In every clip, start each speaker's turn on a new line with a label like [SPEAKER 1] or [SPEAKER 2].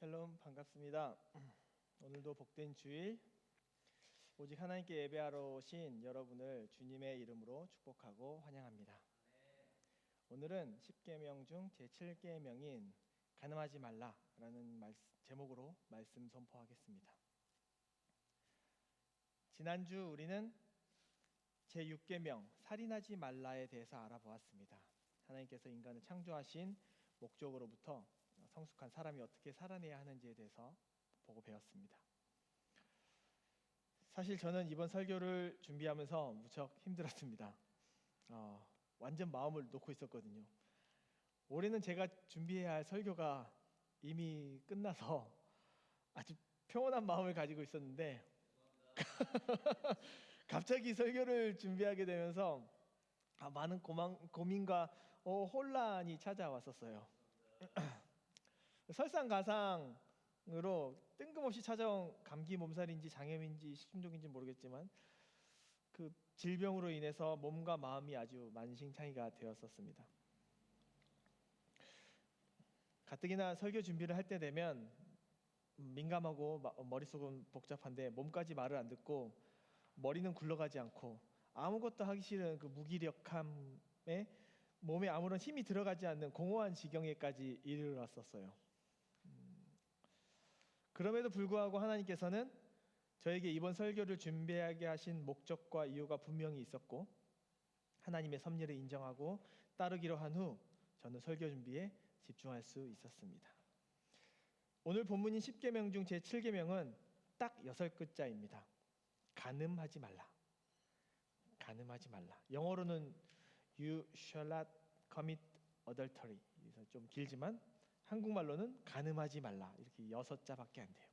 [SPEAKER 1] 샬롬, 반갑습니다. 오늘도 복된 주일, 오직 하나님께 예배하러 오신 여러분을 주님의 이름으로 축복하고 환영합니다. 오늘은 10계명 중 제7계명인 간음하지 말라라는 제목으로 말씀 선포하겠습니다. 지난주 우리는 제6계명 살인하지 말라에 대해서 알아보았습니다. 하나님께서 인간을 창조하신 목적으로부터 성숙한 사람이 어떻게 살아내야 하는지에 대해서 보고 배웠습니다. 사실 저는 이번 설교를 준비하면서 무척 힘들었습니다. 완전 마음을 놓고 있었거든요. 올해는 제가 준비해야 할 설교가 이미 끝나서 아주 평온한 마음을 가지고 있었는데 갑자기 설교를 준비하게 되면서 많은 고민과 혼란이 찾아왔었어요. 설상가상으로 뜬금없이 찾아온 감기 몸살인지 장염인지 식중독인지 모르겠지만 그 질병으로 인해서 몸과 마음이 아주 만신창이가 되었었습니다. 가뜩이나 설교 준비를 할 때 되면 민감하고 머릿속은 복잡한데 몸까지 말을 안 듣고 머리는 굴러가지 않고 아무것도 하기 싫은 그 무기력함에 몸에 아무런 힘이 들어가지 않는 공허한 지경에까지 이르렀었어요. 그럼에도 불구하고 하나님께서는 저에게 이번 설교를 준비하게 하신 목적과 이유가 분명히 있었고 하나님의 섭리를 인정하고 따르기로 한 후 저는 설교 준비에 집중할 수 있었습니다. 오늘 본문인 10계명 중 제7계명은 딱 6글자입니다. 간음하지 말라. 간음하지 말라. 영어로는 You shall not commit adultery. 그래서 좀 길지만 한국말로는 간음하지 말라. 이렇게 6자밖에 안 돼요.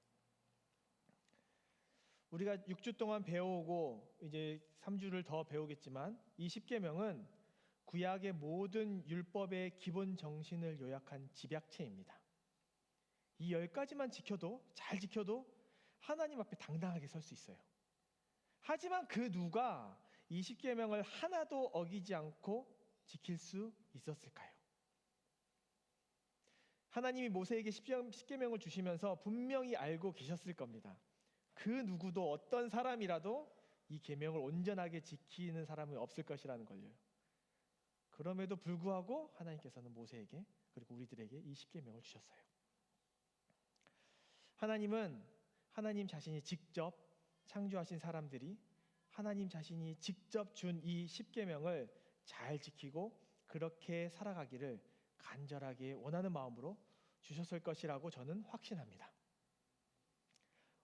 [SPEAKER 1] 우리가 6주 동안 배워오고 이제 3주를 더 배우겠지만 이 10계명은 구약의 모든 율법의 기본 정신을 요약한 집약체입니다. 이 10가지만 지켜도 잘 지켜도 하나님 앞에 당당하게 설 수 있어요. 하지만 그 누가 이 10계명을 하나도 어기지 않고 지킬 수 있었을까요? 하나님이 모세에게 10계명을 주시면서 분명히 알고 계셨을 겁니다. 그 누구도 어떤 사람이라도 이 계명을 온전하게 지키는 사람은 없을 것이라는 걸요. 그럼에도 불구하고 하나님께서는 모세에게 그리고 우리들에게 이 10계명을 주셨어요. 하나님은 하나님 자신이 직접 창조하신 사람들이 하나님 자신이 직접 준 이 10계명을 잘 지키고 그렇게 살아가기를 간절하게 원하는 마음으로 주셨을 것이라고 저는 확신합니다.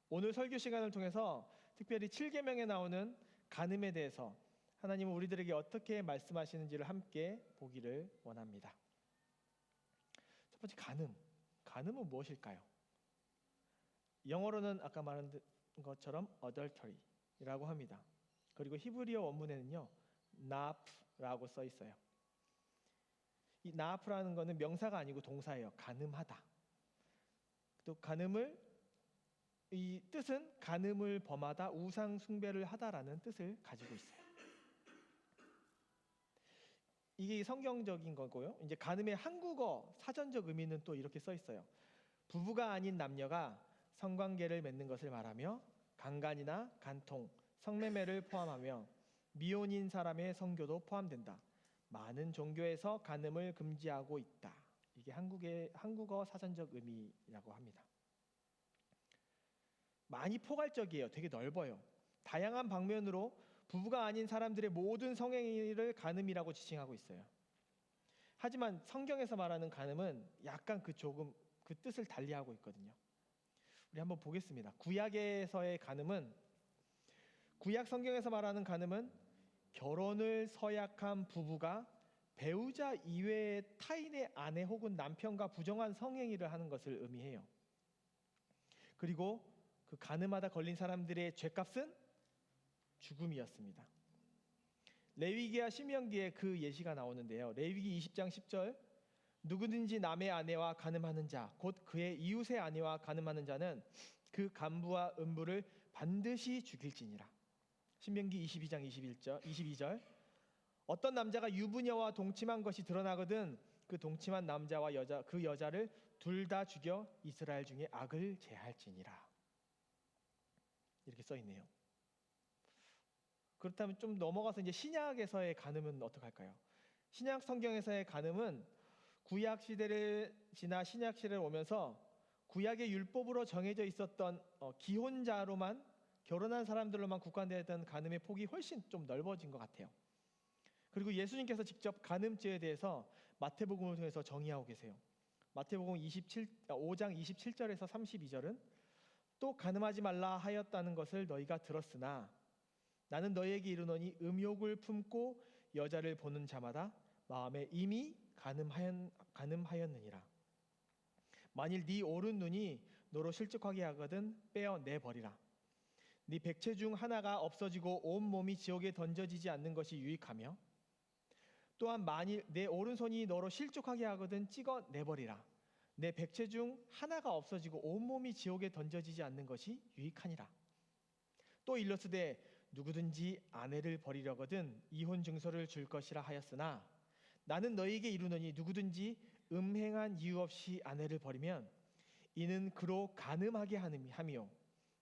[SPEAKER 1] 오늘 설교 시간을 통해서 특별히 7계명에 나오는 간음에 대해서 하나님은 우리들에게 어떻게 말씀하시는지를 함께 보기를 원합니다. 첫 번째, 간음. 간음은 무엇일까요? 영어로는 아까 말한 것처럼 adultery라고 합니다. 그리고 히브리어 원문에는요 나프라고 써 있어요. 이 나프라는 것은 명사가 아니고 동사예요. 간음하다. 또 이 뜻은 간음을 범하다, 우상 숭배를 하다라는 뜻을 가지고 있어요. 이게 성경적인 거고요. 이제 간음의 한국어 사전적 의미는 또 이렇게 써 있어요. 부부가 아닌 남녀가 성관계를 맺는 것을 말하며 강간이나 간통, 성매매를 포함하며 미혼인 사람의 성교도 포함된다. 많은 종교에서 간음을 금지하고 있다. 이게 한국어 사전적 의미라고 합니다. 많이 포괄적이에요. 되게 넓어요. 다양한 방면으로 부부가 아닌 사람들의 모든 성행위를 간음이라고 지칭하고 있어요. 하지만 성경에서 말하는 간음은 약간 조금 그 뜻을 달리하고 있거든요. 우리 한번 보겠습니다. 구약에서의 간음은 구약 성경에서 말하는 간음은 결혼을 서약한 부부가 배우자 이외의 타인의 아내 혹은 남편과 부정한 성행위를 하는 것을 의미해요. 그리고 그 간음하다 걸린 사람들의 죄값은 죽음이었습니다. 레위기와 신명기에 그 예시가 나오는데요. 레위기 20장 10절 누구든지 남의 아내와 간음하는 자 곧 그의 이웃의 아내와 간음하는 자는 그 간부와 음부를 반드시 죽일지니라. 신명기 22장 22절 어떤 남자가 유부녀와 동침한 것이 드러나거든 그 동침한 남자와 그 여자를 둘 다 죽여 이스라엘 중에 악을 제할지니라. 이렇게 써 있네요. 그렇다면 좀 넘어가서 이제 신약에서의 간음은 어떡할까요? 신약 성경에서의 간음은 구약 시대를 지나 신약 시대를 오면서 구약의 율법으로 정해져 있었던 기혼자로만 결혼한 사람들로만 국한되었던 간음의 폭이 훨씬 좀 넓어진 것 같아요. 그리고 예수님께서 직접 간음죄에 대해서 마태복음을 통해서 정의하고 계세요. 마태복음 5장 27절에서 32절은 또 간음하지 말라 하였다는 것을 너희가 들었으나 나는 너희에게 이르노니 음욕을 품고 여자를 보는 자마다 마음에 이미 간음하였느니라. 만일 네 오른 눈이 너로 실족하게 하거든 빼어내 버리라. 네 백체 중 하나가 없어지고 온 몸이 지옥에 던져지지 않는 것이 유익하며 또한 만일 내 오른손이 너로 실족하게 하거든 찍어내 버리라. 내 백체 중 하나가 없어지고 온 몸이 지옥에 던져지지 않는 것이 유익하니라. 또 일러스되 누구든지 아내를 버리려거든 이혼 증서를 줄 것이라 하였으나 나는 너희에게 이르노니 누구든지 음행한 이유 없이 아내를 버리면 이는 그로 간음하게 함이요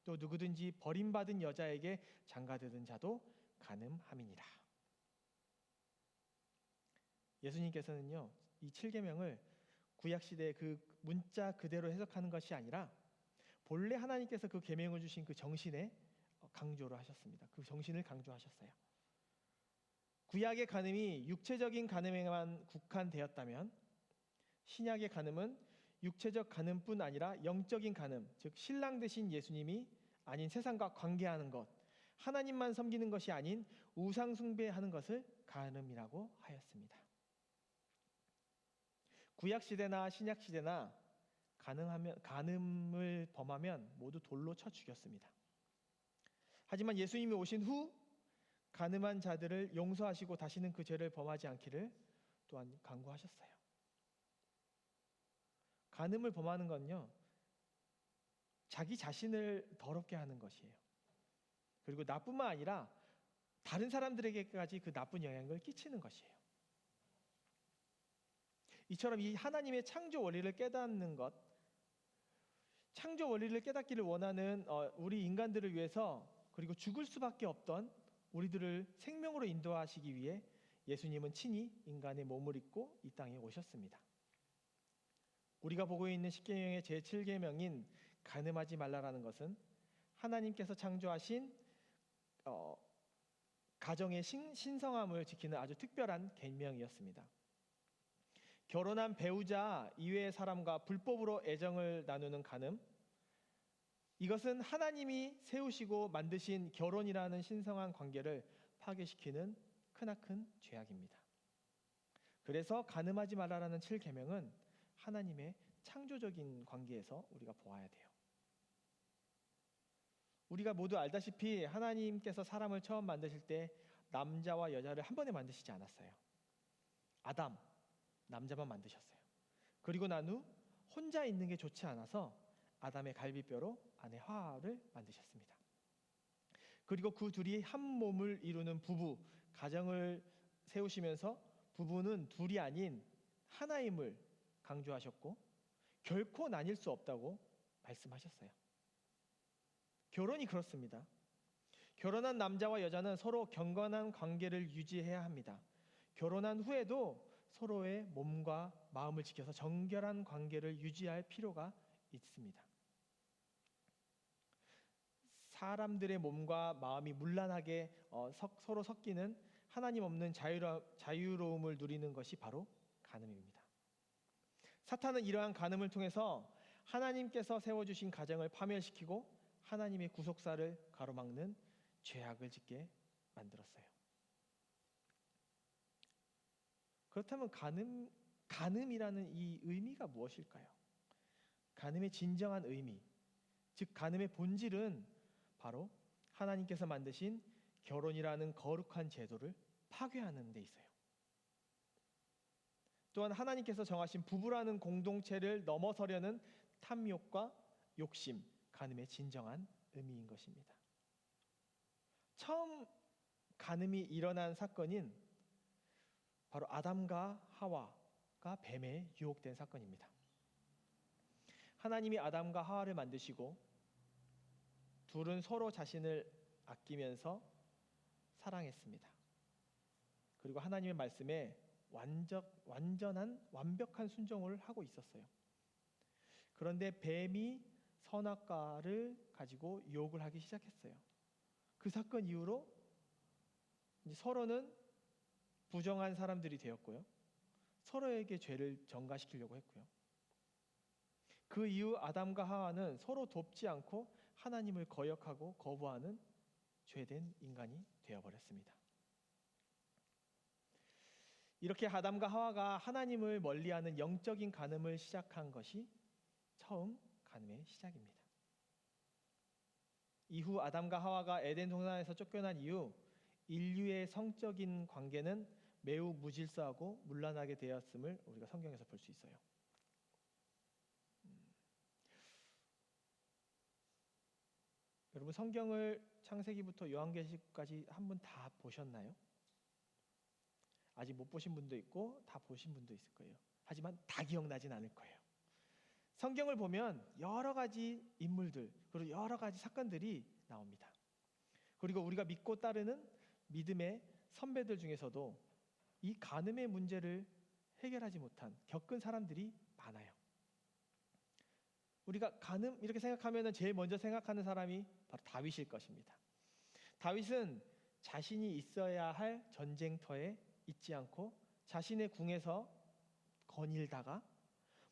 [SPEAKER 1] 또 누구든지 버림받은 여자에게 장가드는 자도 간음함이니라. 예수님께서는요, 이 7계명을 구약 시대의 그 문자 그대로 해석하는 것이 아니라 본래 하나님께서 그 계명을 주신 그 정신에 강조를 하셨습니다. 그 정신을 강조하셨어요. 구약의 간음이 육체적인 간음에만 국한되었다면 신약의 간음은 육체적 간음뿐 아니라 영적인 간음, 즉 신랑 되신 예수님이 아닌 세상과 관계하는 것, 하나님만 섬기는 것이 아닌 우상 숭배하는 것을 간음이라고 하였습니다. 구약 시대나 신약 시대나 간음을 범하면 모두 돌로 쳐 죽였습니다. 하지만 예수님이 오신 후 간음한 자들을 용서하시고 다시는 그 죄를 범하지 않기를 또한 강구하셨어요. 간음을 범하는 건요, 자기 자신을 더럽게 하는 것이에요. 그리고 나뿐만 아니라 다른 사람들에게까지 그 나쁜 영향을 끼치는 것이에요. 이처럼 이 하나님의 창조 원리를 깨닫는 것, 창조 원리를 깨닫기를 원하는 우리 인간들을 위해서, 그리고 죽을 수밖에 없던 우리들을 생명으로 인도하시기 위해 예수님은 친히 인간의 몸을 입고 이 땅에 오셨습니다. 우리가 보고 있는 십계명의 제7계명인 간음하지 말라라는 것은 하나님께서 창조하신 가정의 신성함을 지키는 아주 특별한 계명이었습니다. 결혼한 배우자 이외의 사람과 불법으로 애정을 나누는 간음, 이것은 하나님이 세우시고 만드신 결혼이라는 신성한 관계를 파괴시키는 크나큰 죄악입니다. 그래서 간음하지 말라라는 7계명은 하나님의 창조적인 관계에서 우리가 보아야 돼요. 우리가 모두 알다시피 하나님께서 사람을 처음 만드실 때 남자와 여자를 한 번에 만드시지 않았어요. 아담, 남자만 만드셨어요. 그리고 난 후 혼자 있는 게 좋지 않아서 아담의 갈비뼈로 아내 하와를 만드셨습니다. 그리고 그 둘이 한 몸을 이루는 부부, 가정을 세우시면서 부부는 둘이 아닌 하나임을 강조하셨고 결코 나뉠 수 없다고 말씀하셨어요. 결혼이 그렇습니다. 결혼한 남자와 여자는 서로 경건한 관계를 유지해야 합니다. 결혼한 후에도 서로의 몸과 마음을 지켜서 정결한 관계를 유지할 필요가 있습니다. 사람들의 몸과 마음이 문란하게 서로 섞이는 하나님 없는 자유로움을 누리는 것이 바로 간음입니다. 사탄은 이러한 간음을 통해서 하나님께서 세워주신 가정을 파멸시키고 하나님의 구속사를 가로막는 죄악을 짓게 만들었어요. 그렇다면 간음이라는 이 의미가 무엇일까요? 간음의 진정한 의미, 즉 간음의 본질은 바로 하나님께서 만드신 결혼이라는 거룩한 제도를 파괴하는 데 있어요. 또한 하나님께서 정하신 부부라는 공동체를 넘어서려는 탐욕과 욕심, 간음의 진정한 의미인 것입니다. 처음 간음이 일어난 사건인 바로 아담과 하와가 뱀에 유혹된 사건입니다. 하나님이 아담과 하와를 만드시고 둘은 서로 자신을 아끼면서 사랑했습니다. 그리고 하나님의 말씀에 완벽한 순종을 하고 있었어요. 그런데 뱀이 선악과를 가지고 유혹을 하기 시작했어요. 그 사건 이후로 이제 서로는 부정한 사람들이 되었고요. 서로에게 죄를 전가시키려고 했고요. 그 이후 아담과 하와는 서로 돕지 않고 하나님을 거역하고 거부하는 죄된 인간이 되어버렸습니다. 이렇게 아담과 하와가 하나님을 멀리하는 영적인 간음을 시작한 것이 처음 간음의 시작입니다. 이후 아담과 하와가 에덴 동산에서 쫓겨난 이후 인류의 성적인 관계는 매우 무질서하고 문란하게 되었음을 우리가 성경에서 볼 수 있어요. 여러분, 성경을 창세기부터 요한계시까지 한번 다 보셨나요? 아직 못 보신 분도 있고 다 보신 분도 있을 거예요. 하지만 다 기억나진 않을 거예요. 성경을 보면 여러 가지 인물들 그리고 여러 가지 사건들이 나옵니다. 그리고 우리가 믿고 따르는 믿음의 선배들 중에서도 이 간음의 문제를 해결하지 못한 겪은 사람들이 많아요. 우리가 간음 이렇게 생각하면 제일 먼저 생각하는 사람이 바로 다윗일 것입니다. 다윗은 자신이 있어야 할 전쟁터에 있지 않고 자신의 궁에서 거닐다가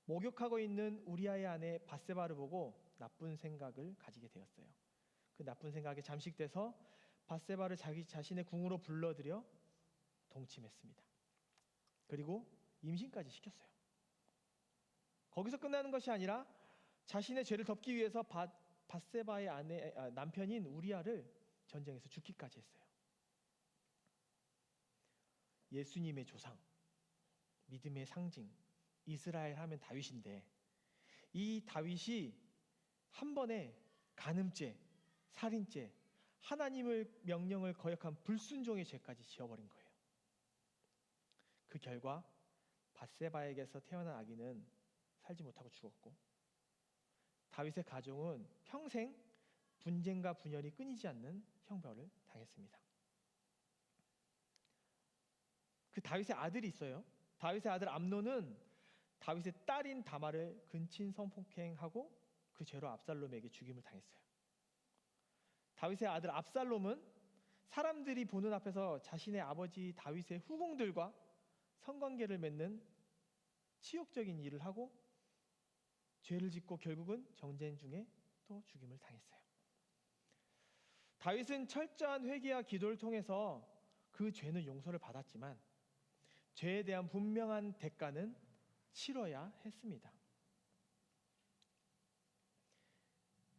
[SPEAKER 1] 목욕하고 있는 우리아의 아내 밧세바를 보고 나쁜 생각을 가지게 되었어요. 그 나쁜 생각에 잠식돼서 밧세바를 자신의 궁으로 불러들여 동침했습니다. 그리고 임신까지 시켰어요. 거기서 끝나는 것이 아니라 자신의 죄를 덮기 위해서 밧세바의 남편인 우리아를 전쟁에서 죽기까지 했어요. 예수님의 조상, 믿음의 상징, 이스라엘 하면 다윗인데 이 다윗이 한 번에 간음죄, 살인죄, 하나님의 명령을 거역한 불순종의 죄까지 지어버린 거예요. 그 결과 밧세바에게서 태어난 아기는 살지 못하고 죽었고 다윗의 가정은 평생 분쟁과 분열이 끊이지 않는 형벌을 당했습니다. 그 다윗의 아들이 있어요. 다윗의 아들 암논은 다윗의 딸인 다말을 근친 성폭행하고 그 죄로 압살롬에게 죽임을 당했어요. 다윗의 아들 압살롬은 사람들이 보는 앞에서 자신의 아버지 다윗의 후궁들과 성관계를 맺는 치욕적인 일을 하고 죄를 짓고 결국은 정쟁 중에 또 죽임을 당했어요. 다윗은 철저한 회개와 기도를 통해서 그 죄는 용서를 받았지만 죄에 대한 분명한 대가는 치러야 했습니다.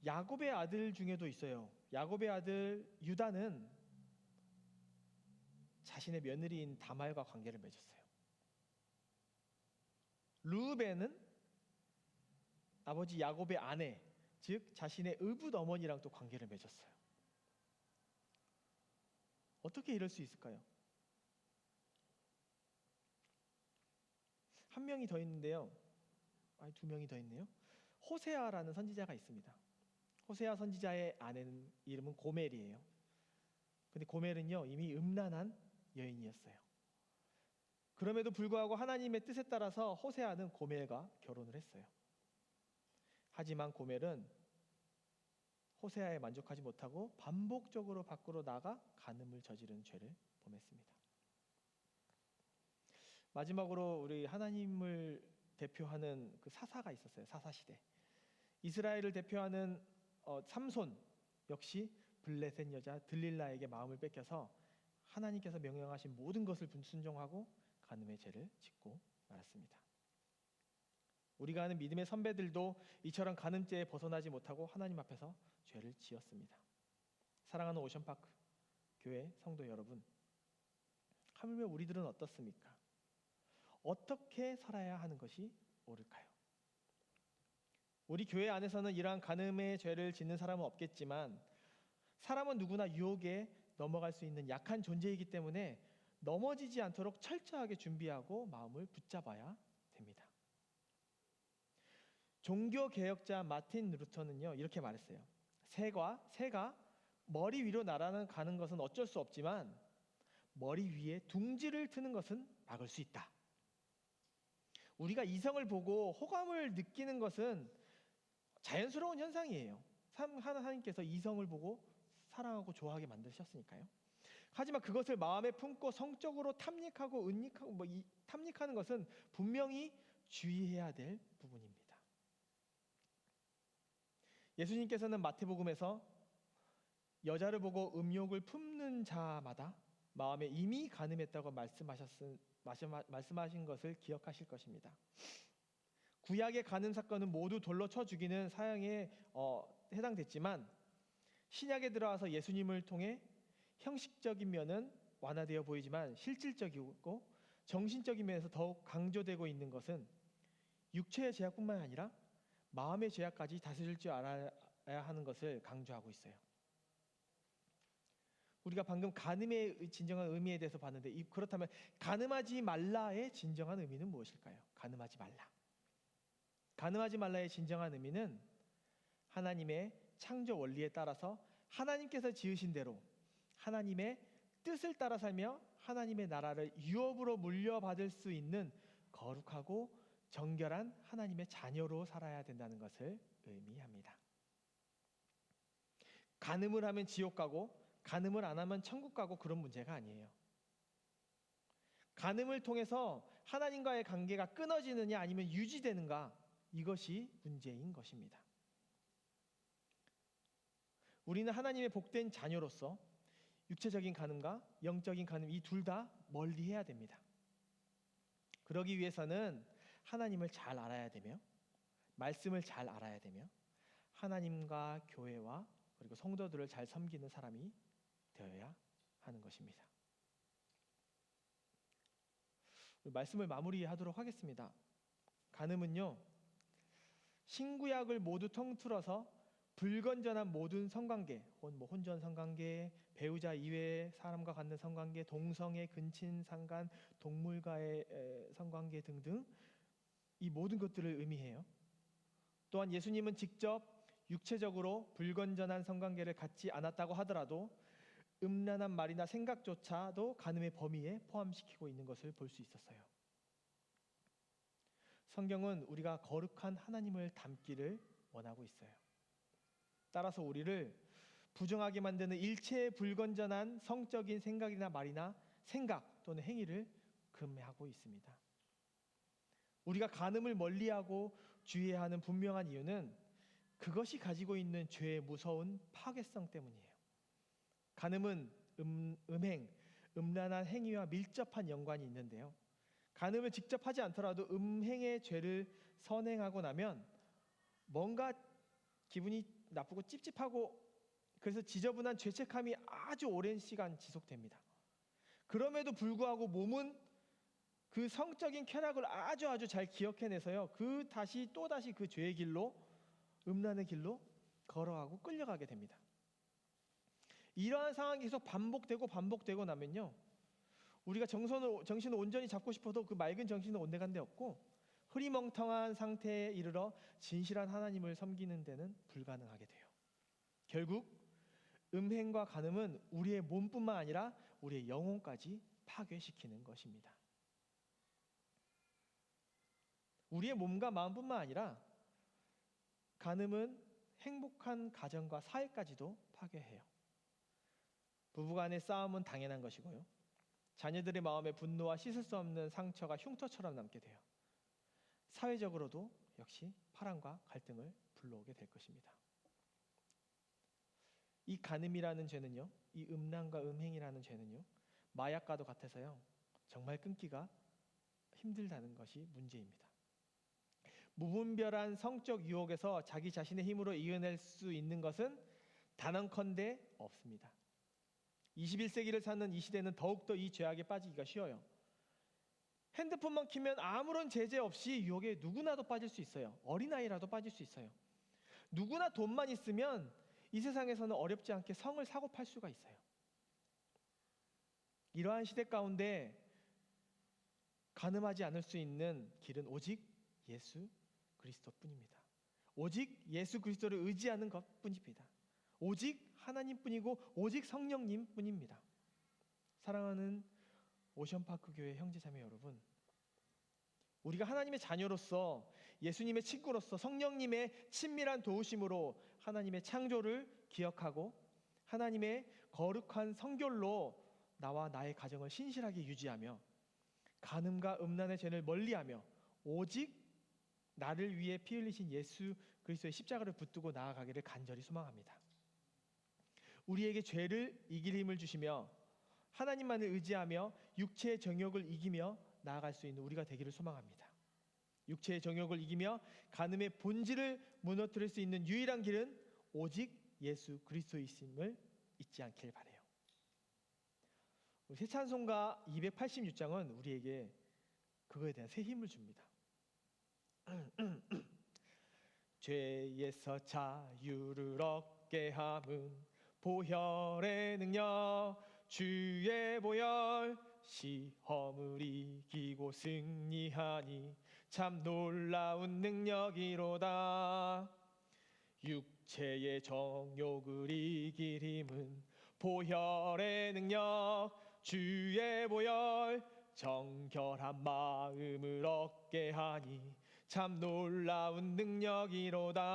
[SPEAKER 1] 야곱의 아들 중에도 있어요. 야곱의 아들 유다는 자신의 며느리인 다말과 관계를 맺었어요. 르우벤은 아버지 야곱의 아내, 즉 자신의 의붓 어머니랑 또 관계를 맺었어요. 어떻게 이럴 수 있을까요? 한 명이 더 있는데요. 아니, 두 명이 더 있네요. 호세아라는 선지자가 있습니다. 호세아 선지자의 아내는 이름은 고멜이에요. 근데 고멜은요 이미 음란한 여인이었어요. 그럼에도 불구하고 하나님의 뜻에 따라서 호세아는 고멜과 결혼을 했어요. 하지만 고멜은 호세아에 만족하지 못하고 반복적으로 밖으로 나가 간음을 저지른 죄를 범했습니다. 마지막으로 우리 하나님을 대표하는 그 사사가 있었어요. 사사시대. 이스라엘을 대표하는 삼손 역시 블레셋 여자 들릴라에게 마음을 뺏겨서 하나님께서 명령하신 모든 것을 불순종하고 간음의 죄를 짓고 말았습니다. 우리가 아는 믿음의 선배들도 이처럼 간음죄에 벗어나지 못하고 하나님 앞에서 죄를 지었습니다. 사랑하는 오션파크 교회 성도 여러분, 하물며 우리들은 어떻습니까? 어떻게 살아야 하는 것이 옳을까요? 우리 교회 안에서는 이러한 간음의 죄를 짓는 사람은 없겠지만 사람은 누구나 유혹에 넘어갈 수 있는 약한 존재이기 때문에 넘어지지 않도록 철저하게 준비하고 마음을 붙잡아야 됩니다. 종교 개혁자 마틴 루터는요 이렇게 말했어요. 새가 머리 위로 날아가는 것은 어쩔 수 없지만 머리 위에 둥지를 트는 것은 막을 수 있다. 우리가 이성을 보고 호감을 느끼는 것은 자연스러운 현상이에요. 하나님께서 이성을 보고 사랑하고 좋아하게 만드셨으니까요. 하지만 그것을 마음에 품고 성적으로 탐닉하고 탐닉하는 것은 분명히 주의해야 될 부분입니다. 예수님께서는 마태복음에서 여자를 보고 음욕을 품는 자마다 마음에 이미 간음했다고 말씀하신 것을 기억하실 것입니다. 구약의 간음 사건은 모두 돌로 쳐 죽이는 사형에 해당됐지만 신약에 들어와서 예수님을 통해 형식적인 면은 완화되어 보이지만 실질적이고 정신적인 면에서 더욱 강조되고 있는 것은 육체의 죄악뿐만 아니라 마음의 죄악까지 다스릴 줄 알아야 하는 것을 강조하고 있어요. 우리가 방금 간음의 진정한 의미에 대해서 봤는데 그렇다면 간음하지 말라의 진정한 의미는 무엇일까요? 간음하지 말라. 간음하지 말라의 진정한 의미는 하나님의 창조 원리에 따라서 하나님께서 지으신 대로 하나님의 뜻을 따라 살며 하나님의 나라를 유업으로 물려받을 수 있는 거룩하고 정결한 하나님의 자녀로 살아야 된다는 것을 의미합니다. 간음을 하면 지옥 가고 간음을 안 하면 천국 가고 그런 문제가 아니에요. 간음을 통해서 하나님과의 관계가 끊어지느냐 아니면 유지되는가, 이것이 문제인 것입니다. 우리는 하나님의 복된 자녀로서 육체적인 간음과 영적인 간음 이 둘 다 멀리해야 됩니다. 그러기 위해서는 하나님을 잘 알아야 되며 말씀을 잘 알아야 되며 하나님과 교회와 그리고 성도들을 잘 섬기는 사람이 되어야 하는 것입니다. 말씀을 마무리하도록 하겠습니다. 간음은요, 신구약을 모두 통틀어서 불건전한 모든 성관계, 혼전 성관계, 배우자 이외의 사람과 갖는 성관계, 동성애, 근친 상간, 동물과의 성관계 등등 이 모든 것들을 의미해요. 또한 예수님은 직접 육체적으로 불건전한 성관계를 갖지 않았다고 하더라도 음란한 말이나 생각조차도 간음의 범위에 포함시키고 있는 것을 볼 수 있었어요. 성경은 우리가 거룩한 하나님을 닮기를 원하고 있어요. 따라서 우리를 부정하게 만드는 일체의 불건전한 성적인 생각이나 말이나 생각 또는 행위를 금하고 있습니다. 우리가 간음을 멀리하고 주의해야 하는 분명한 이유는 그것이 가지고 있는 죄의 무서운 파괴성 때문이에요. 간음은 음행, 음란한 행위와 밀접한 연관이 있는데요. 간음을 직접 하지 않더라도 음행의 죄를 선행하고 나면 뭔가 기분이 나쁘고 찝찝하고 그래서 지저분한 죄책감이 아주 오랜 시간 지속됩니다. 그럼에도 불구하고 몸은 그 성적인 쾌락을 아주 잘 기억해내서요. 또다시 그 죄의 길로, 음란의 길로 걸어가고 끌려가게 됩니다. 이러한 상황이 계속 반복되고 나면요, 우리가 정신을 온전히 잡고 싶어도 그 맑은 정신은 온데간데 없고 흐리멍텅한 상태에 이르러 진실한 하나님을 섬기는 데는 불가능하게 돼요. 결국 음행과 간음은 우리의 몸뿐만 아니라 우리의 영혼까지 파괴시키는 것입니다. 우리의 몸과 마음뿐만 아니라 간음은 행복한 가정과 사회까지도 파괴해요. 부부간의 싸움은 당연한 것이고요. 자녀들의 마음에 분노와 씻을 수 없는 상처가 흉터처럼 남게 돼요. 사회적으로도 역시 파란과 갈등을 불러오게 될 것입니다. 이 간음이라는 죄는요, 이 음란과 음행이라는 죄는요, 마약과도 같아서요, 정말 끊기가 힘들다는 것이 문제입니다. 무분별한 성적 유혹에서 자기 자신의 힘으로 이겨낼 수 있는 것은 단언컨대 없습니다. 21세기를 사는 이 시대는 더욱더 이 죄악에 빠지기가 쉬워요. 핸드폰만 키면 아무런 제재 없이 유혹에 누구나도 빠질 수 있어요. 어린아이라도 빠질 수 있어요. 누구나 돈만 있으면 이 세상에서는 어렵지 않게 성을 사고 팔 수가 있어요. 이러한 시대 가운데 간음하지 않을 수 있는 길은 오직 예수 그리스도뿐입니다. 오직 예수 그리스도를 의지하는 것뿐입니다. 오직 하나님뿐이고 오직 성령님뿐입니다. 사랑하는 오션파크 교회 형제자매 여러분, 우리가 하나님의 자녀로서 예수님의 친구로서 성령님의 친밀한 도우심으로 하나님의 창조를 기억하고 하나님의 거룩한 성결로 나와 나의 가정을 신실하게 유지하며 간음과 음란의 죄를 멀리하며 오직 나를 위해 피 흘리신 예수 그리스도의 십자가를 붙들고 나아가기를 간절히 소망합니다. 우리에게 죄를 이길 힘을 주시며 하나님만을 의지하며 육체의 정욕을 이기며 나아갈 수 있는 우리가 되기를 소망합니다. 육체의 정욕을 이기며 간음의 본질을 무너뜨릴 수 있는 유일한 길은 오직 예수 그리스도이심을 잊지 않길 바라요. 새 찬송가 286장은 우리에게 그거에 대한 새 힘을 줍니다. 죄에서 자유를 얻게 함은 보혈의 능력, 주의 보혈, 시험을 이기고 승리하니 참 놀라운 능력이로다. 육체의 정욕을 이길 힘은 보혈의 능력, 주의 보혈, 정결한 마음을 얻게 하니 참 놀라운 능력이로다.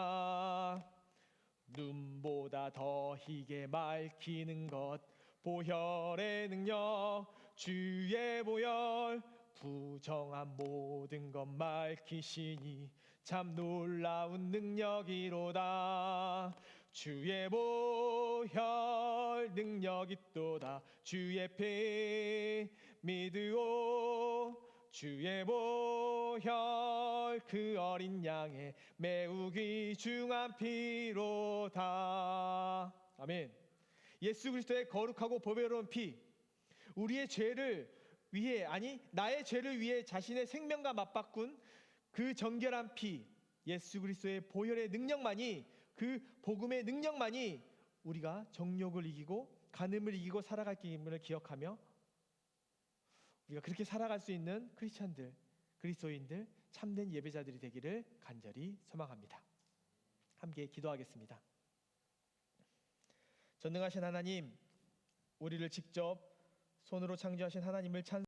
[SPEAKER 1] 눈보다 더 희게 맑히는 것 보혈의 능력, 주의 보혈, 부정한 모든 것 맑히시니 참 놀라운 능력이로다. 주의 보혈 능력 있도다. 주의 피 믿으오. 주의 보혈 그 어린 양의 매우 귀중한 피로다. 아멘. 예수 그리스도의 거룩하고 보배로운 피, 우리의 죄를 위해, 아니 나의 죄를 위해 자신의 생명과 맞바꾼 그 정결한 피, 예수 그리스도의 보혈의 능력만이, 그 복음의 능력만이 우리가 정욕을 이기고 간음을 이기고 살아갈 길임을 기억하며 우리가 그렇게 살아갈 수 있는 크리스찬들, 그리스도인들, 참된 예배자들이 되기를 간절히 소망합니다. 함께 기도하겠습니다. 전능하신 하나님, 우리를 직접 손으로 창조하신 하나님을 찬송합니다.